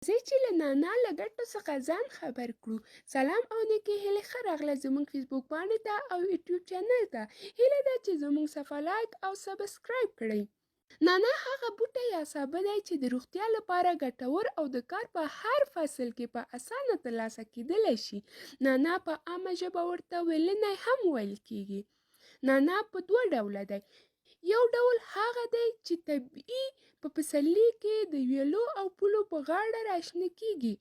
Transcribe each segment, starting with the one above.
راځئ چې له نانا له ګټو څخه ځان خبر کړو. سلام او نیکې هیلې ښه راغلاست زموږ فیسبوک پاڼې ته او یوټیوب چینل ته. هیله ده چې زموږ صفحه لایک او سبسکرایب کړئ. نانا هغه بوټی یا سابه دی چې د روغتیا لپاره ګټور او د کار په هر فصل کې په اسانه ترلاسه کیدلی شي. نانا په عامه ژبه ورته ویلنی هم ویل کیږي. نانا په دوه ډوله دی. یو ډول هغه دی چې طبیعي په پسرلي کې د ویلو او پولو په غاړه راشنه کیږي.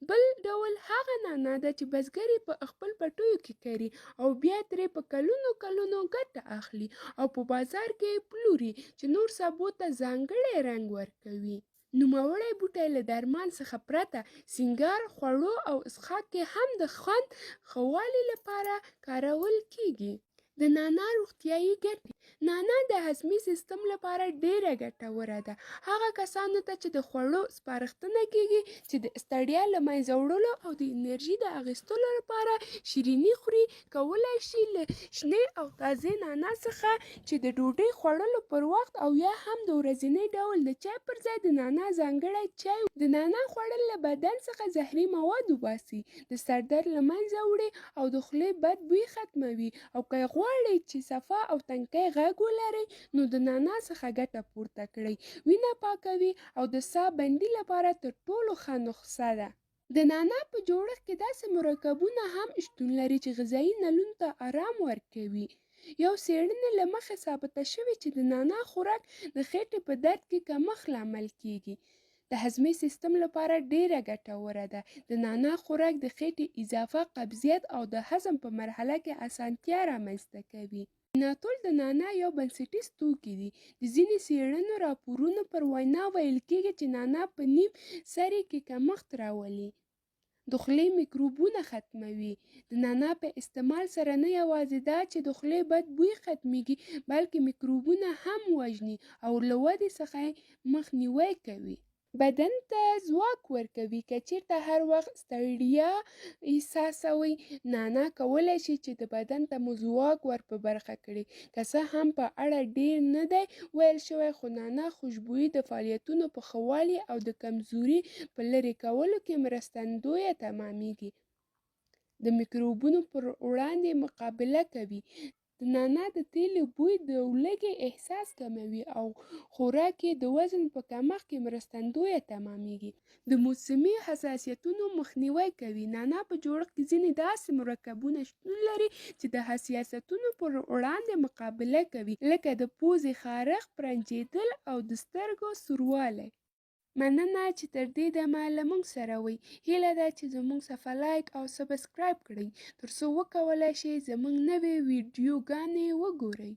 بل ډول هغه نانا ده چې بزګر یې په خپل پټیو کې کري او بیا ترې په کلونو کلونو ګټه اخلي او په بازار کې پلوري چې نور سابو ته ځانګړی رنګ ورکوي. نوموړی بوټی له درمل څخه پرته سینګار، خوړو او څښاک کې هم د خوند ښه والي لپاره کارول کیږي. د نانا روغتیایي ګټې. نانا د هضمي سیستم لپاره ډیره ګټوره ده. هغه کسانو ته چې د خوړو سپارښتنه کیږي چې د ستړیا له منځه وړلو او د انرژي د اخیستلو لپاره شیریني خوري، کولی شي له شنې او تازه نانا څخه چې د ډوډۍ خوړلو پر وخت او یا هم د ورځني ډول د چای پر ځای د نانا ځانګړی چای. د نانا خوړل له بدن څخه زهري مواد وباسي، د سر درد له منځه وړي او د خولې بد بوی ختموي. او که غواړئ چې صفا او تنکي غږ ولرئ نو د نانا څخه ګټه پورته کړئ. وینه پاکوي او د ساه بندۍ لپاره تر ټولو ښه نسخه ده. د نانا په جوړښت کې داسې مرکبونه هم شتون لري چې غذایي نلونو ته آرام ورکوي. یو څېړنې له مخې ثابته شوې چې د نانا خوراک د خېټې په درد کې کمښت لامل کیږي. د هضمي سیستم لپاره ډیره ګټوره ده. د نانا خوراک د خېټې اضافه، قبضیت او د هضم په مرحله کې اسانتیا رامنځته کوي. ناتول د نانا یو بنسټیز توکی دی. د ځینې څېړنو راپورونو پر وینا ویل کېږي چې نانا په نیم سري کې کمښت راولي، د خولې میکروبونه ختموي. د نانا په استعمال سره نه یوازې دا چې د خولې بد بوی ختمیږي بلکې میکروبونه هم وژني او له ودې څخه مخنیوی کوي. بدن ته ځواک ورکوي. که چیرته هر وخت ستړیا احساسوئ، نانا کولی شي چې د بدن ته مو ځواک ور په برخه کړي. که څه هم په اړه ډیر نه دی ویل شوی، خو نانا خوشبويي د فعالیتونو په ښه والي او د کمزورۍ په لرې کولو کې مرستندویه تمامیږي. د میکروبونو پر وړاندې مقابله کوي. د نانا د تېلو بوی د لوږې احساس کموي او خوراک کې د وزن په کمښت کې مرستندویه تمامیږي. د موسمي حساسیتونو مخنیوی کوي. نانا په جوړښت کې ځینې داسې مرکبونه شتون لري چې د حساسیتونو پر وړاندې مقابله کوي، لکه د پوزې خارښ، پرنجېدل او د سترګو سوروالی. مننه چې تر دې دمه له موږ سره وئ. هیله ده چې زموږ صفحه لایک او سبسکرایب کړئ ترڅو وکولای شئ زموږ نوې ویډیوګانې وګورئ.